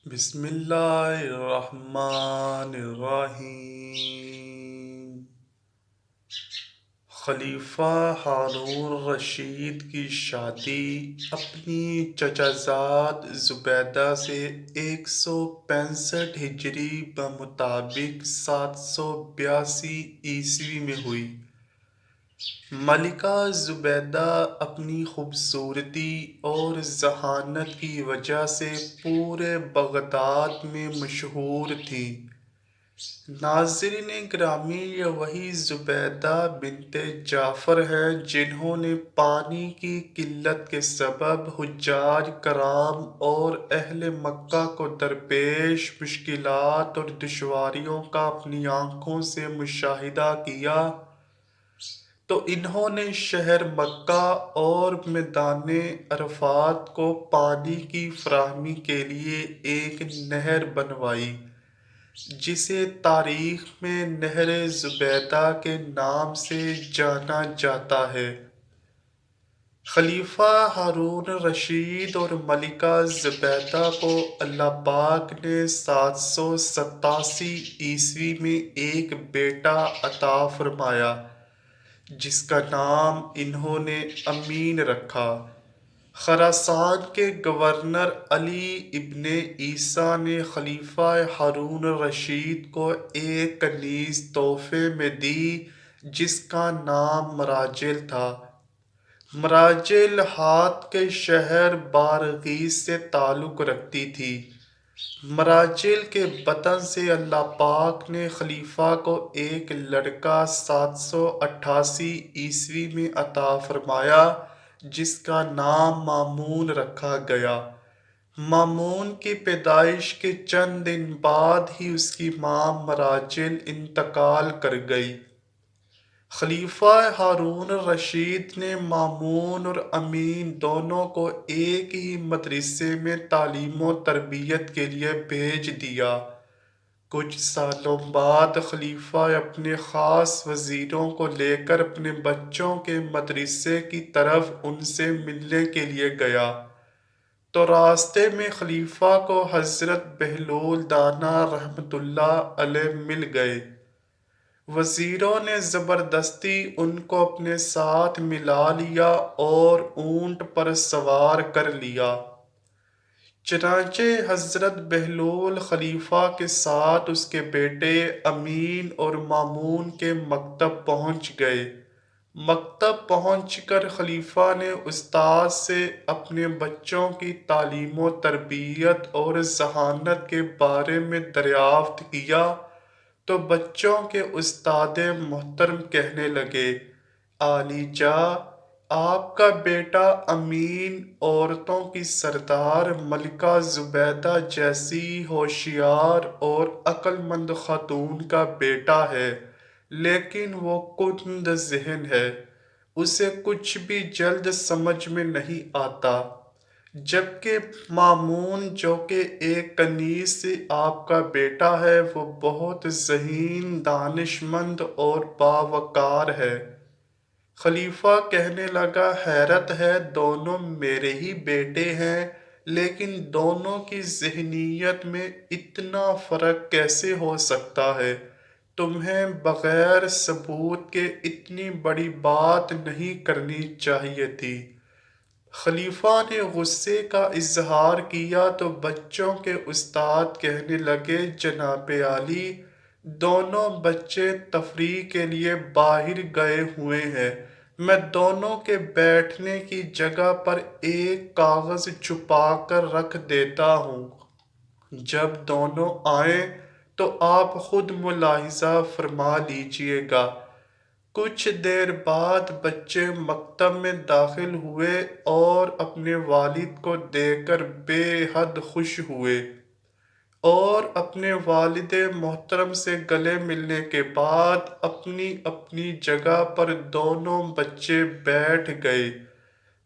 بسم اللہ الرحمن الرحیم۔ خلیفہ ہارون رشید کی شادی اپنی چچازاد زبیدہ سے 165 ہجری بمطابق 782 عیسوی میں ہوئی۔ ملکہ زبیدہ اپنی خوبصورتی اور ذہانت کی وجہ سے پورے بغداد میں مشہور تھیں۔ ناظرین گرامی، یہ وہی زبیدہ بنت جعفر ہیں جنہوں نے پانی کی قلت کے سبب حجاج کرام اور اہل مکہ کو درپیش مشکلات اور دشواریوں کا اپنی آنکھوں سے مشاہدہ کیا، تو انہوں نے شہر مکہ اور میدان عرفات کو پانی کی فراہمی کے لیے ایک نہر بنوائی، جسے تاریخ میں نہر زبیدہ کے نام سے جانا جاتا ہے۔ خلیفہ ہارون رشید اور ملکہ زبیدہ کو اللہ پاک نے 787 عیسوی میں ایک بیٹا عطا فرمایا، جس کا نام انہوں نے امین رکھا۔ خراسان کے گورنر علی ابن عیسیٰ نے خلیفہ ہارون رشید کو ایک کنیز تحفے میں دی، جس کا نام مراجل تھا۔ مراجل ہاتھ کے شہر بارغیس سے تعلق رکھتی تھی۔ مراجل کے بطن سے اللہ پاک نے خلیفہ کو ایک لڑکا 788 عیسوی میں عطا فرمایا، جس کا نام مامون رکھا گیا۔ مامون کی پیدائش کے چند دن بعد ہی اس کی ماں مراجل انتقال کر گئی۔ خلیفہ ہارون رشید نے مامون اور امین دونوں کو ایک ہی مدرسے میں تعلیم و تربیت کے لیے بھیج دیا۔ کچھ سالوں بعد خلیفہ اپنے خاص وزیروں کو لے کر اپنے بچوں کے مدرسے کی طرف ان سے ملنے کے لیے گیا، تو راستے میں خلیفہ کو حضرت بہلول دانا رحمۃ اللہ علیہ مل گئے۔ وزیروں نے زبردستی ان کو اپنے ساتھ ملا لیا اور اونٹ پر سوار کر لیا۔ چنانچہ حضرت بہلول خلیفہ کے ساتھ اس کے بیٹے امین اور مامون کے مکتب پہنچ گئے۔ مکتب پہنچ کر خلیفہ نے استاد سے اپنے بچوں کی تعلیم و تربیت اور ذہانت کے بارے میں دریافت کیا، تو بچوں کے استاد محترم کہنے لگے، عالی جاں، آپ کا بیٹا امین عورتوں کی سردار ملکہ زبیدہ جیسی ہوشیار اور عقل مند خاتون کا بیٹا ہے، لیکن وہ کند ذہن ہے، اسے کچھ بھی جلد سمجھ میں نہیں آتا، جبکہ مامون جو کہ ایک کنیز سے آپ کا بیٹا ہے، وہ بہت ذہین، دانش مند اور باوقار ہے۔ خلیفہ کہنے لگا، حیرت ہے، دونوں میرے ہی بیٹے ہیں، لیکن دونوں کی ذہنیت میں اتنا فرق کیسے ہو سکتا ہے؟ تمہیں بغیر ثبوت کے اتنی بڑی بات نہیں کرنی چاہیے تھی۔ خلیفہ نے غصے کا اظہار کیا تو بچوں کے استاد کہنے لگے، جناب عالی، دونوں بچے تفریح کے لیے باہر گئے ہوئے ہیں، میں دونوں کے بیٹھنے کی جگہ پر ایک کاغذ چھپا کر رکھ دیتا ہوں، جب دونوں آئیں تو آپ خود ملاحظہ فرما لیجیے گا۔ کچھ دیر بعد بچے مکتب میں داخل ہوئے اور اپنے والد کو دیکھ کر بے حد خوش ہوئے، اور اپنے والد محترم سے گلے ملنے کے بعد اپنی اپنی جگہ پر دونوں بچے بیٹھ گئے،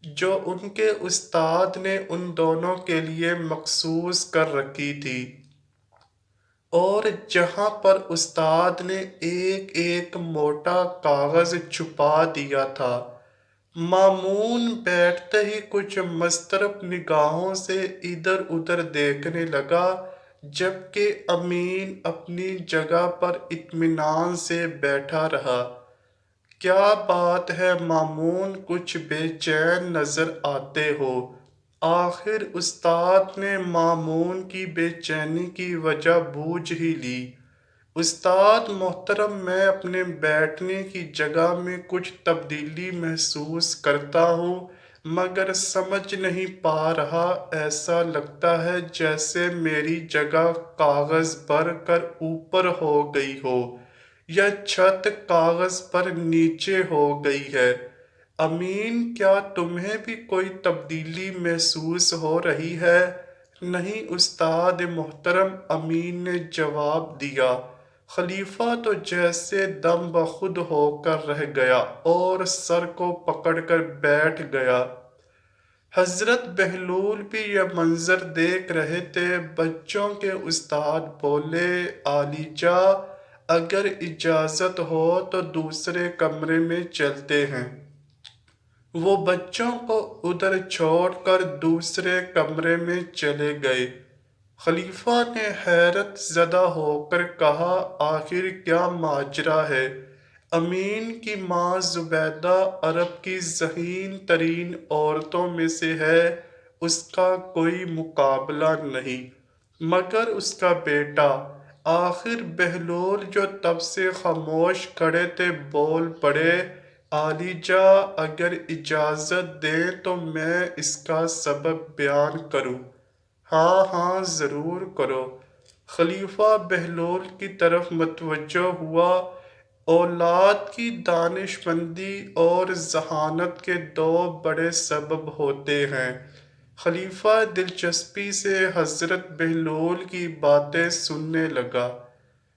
جو ان کے استاد نے ان دونوں کے لیے مخصوص کر رکھی تھی، اور جہاں پر استاد نے ایک ایک موٹا کاغذ چھپا دیا تھا، مامون بیٹھتے ہی کچھ مضطرب نگاہوں سے ادھر ادھر دیکھنے لگا، جبکہ امین اپنی جگہ پر اطمینان سے بیٹھا رہا۔ کیا بات ہے مامون، کچھ بے چین نظر آتے ہو؟ آخر استاد نے مامون کی بے چینی کی وجہ بوجھ ہی لی۔ استاد محترم، میں اپنے بیٹھنے کی جگہ میں کچھ تبدیلی محسوس کرتا ہوں، مگر سمجھ نہیں پا رہا۔ ایسا لگتا ہے جیسے میری جگہ کاغذ بھر کر اوپر ہو گئی ہو یا چھت کاغذ پر نیچے ہو گئی ہے۔ امین، کیا تمہیں بھی کوئی تبدیلی محسوس ہو رہی ہے؟ نہیں استاد محترم، امین نے جواب دیا۔ خلیفہ تو جیسے دم بخود ہو کر رہ گیا اور سر کو پکڑ کر بیٹھ گیا۔ حضرت بہلول بھی یہ منظر دیکھ رہے تھے۔ بچوں کے استاد بولے، عالیجا، اگر اجازت ہو تو دوسرے کمرے میں چلتے ہیں۔ وہ بچوں کو ادھر چھوڑ کر دوسرے کمرے میں چلے گئے۔ خلیفہ نے حیرت زدہ ہو کر کہا، آخر کیا ماجرا ہے؟ امین کی ماں زبیدہ عرب کی ذہین ترین عورتوں میں سے ہے، اس کا کوئی مقابلہ نہیں، مگر اس کا بیٹا۔ آخر بہلول جو تب سے خاموش کھڑے تھے بول پڑے، عالیجا، اگر اجازت دیں تو میں اس کا سبب بیان کروں۔ ہاں ہاں ضرور کرو۔ خلیفہ بہلول کی طرف متوجہ ہوا۔ اولاد کی دانش مندی اور ذہانت کے دو بڑے سبب ہوتے ہیں۔ خلیفہ دلچسپی سے حضرت بہلول کی باتیں سننے لگا۔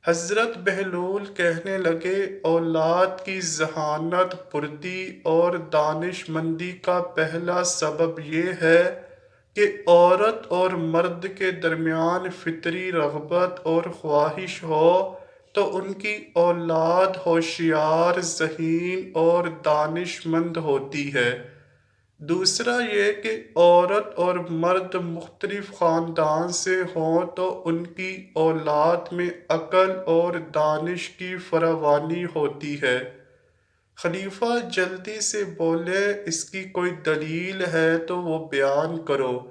حضرت بہلول کہنے لگے، اولاد کی ذہانت پرتی اور دانش مندی کا پہلا سبب یہ ہے کہ عورت اور مرد کے درمیان فطری رغبت اور خواہش ہو تو ان کی اولاد ہوشیار، ذہین اور دانش مند ہوتی ہے۔ دوسرا یہ کہ عورت اور مرد مختلف خاندان سے ہوں تو ان کی اولاد میں عقل اور دانش کی فراوانی ہوتی ہے۔ خلیفہ جلدی سے بولے، اس کی کوئی دلیل ہے تو وہ بیان کرو۔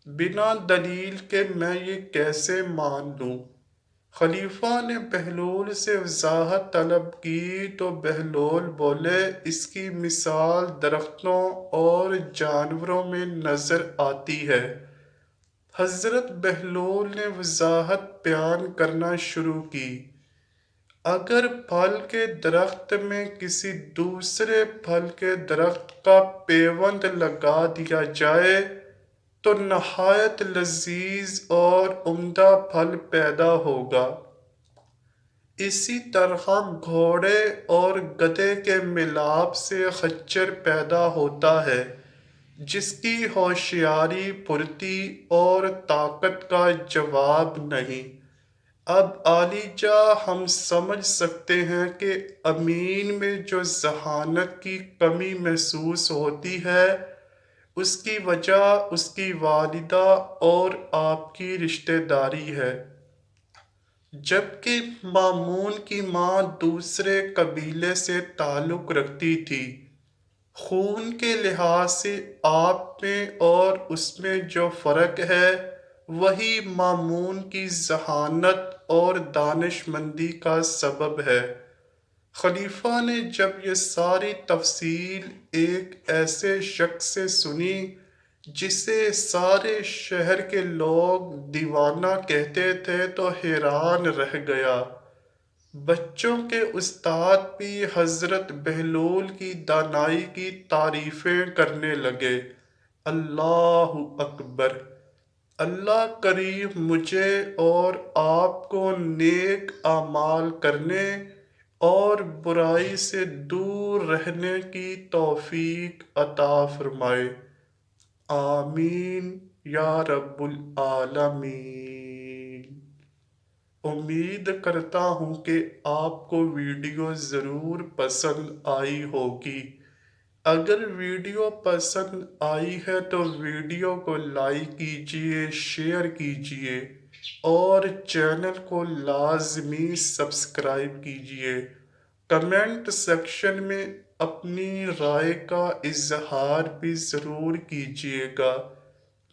بنا دلیل کے میں یہ کیسے مان لوں؟ خلیفہ نے بہلول سے وضاحت طلب کی تو بہلول بولے، اس کی مثال درختوں اور جانوروں میں نظر آتی ہے۔ حضرت بہلول نے وضاحت بیان کرنا شروع کی۔ اگر پھل کے درخت میں کسی دوسرے پھل کے درخت کا پیوند لگا دیا جائے تو نہایت لذیذ اور عمدہ پھل پیدا ہوگا۔ اسی طرح گھوڑے اور گدھے کے ملاپ سے خچر پیدا ہوتا ہے، جس کی ہوشیاری، پھرتی اور طاقت کا جواب نہیں۔ اب عالیجا، ہم سمجھ سکتے ہیں کہ امین میں جو ذہانت کی کمی محسوس ہوتی ہے، اس کی وجہ اس کی والدہ اور آپ کی رشتہ داری ہے، جبکہ مامون کی ماں دوسرے قبیلے سے تعلق رکھتی تھی۔ خون کے لحاظ سے آپ میں اور اس میں جو فرق ہے، وہی مامون کی ذہانت اور دانش مندی کا سبب ہے۔ خلیفہ نے جب یہ ساری تفصیل ایک ایسے شخص سے سنی جسے سارے شہر کے لوگ دیوانہ کہتے تھے تو حیران رہ گیا۔ بچوں کے استاد بھی حضرت بہلول کی دانائی کی تعریفیں کرنے لگے۔ اللہ اکبر! اللہ کریم مجھے اور آپ کو نیک اعمال کرنے اور برائی سے دور رہنے کی توفیق عطا فرمائے۔ آمین یا رب العالمین۔ امید کرتا ہوں کہ آپ کو ویڈیو ضرور پسند آئی ہوگی۔ اگر ویڈیو پسند آئی ہے تو ویڈیو کو لائک کیجیے، شیئر کیجیے اور چینل کو لازمی سبسکرائب کیجیے۔ کمنٹ سیکشن میں اپنی رائے کا اظہار بھی ضرور کیجیے گا۔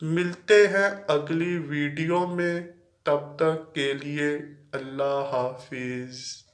ملتے ہیں اگلی ویڈیو میں، تب تک کے لیے اللہ حافظ۔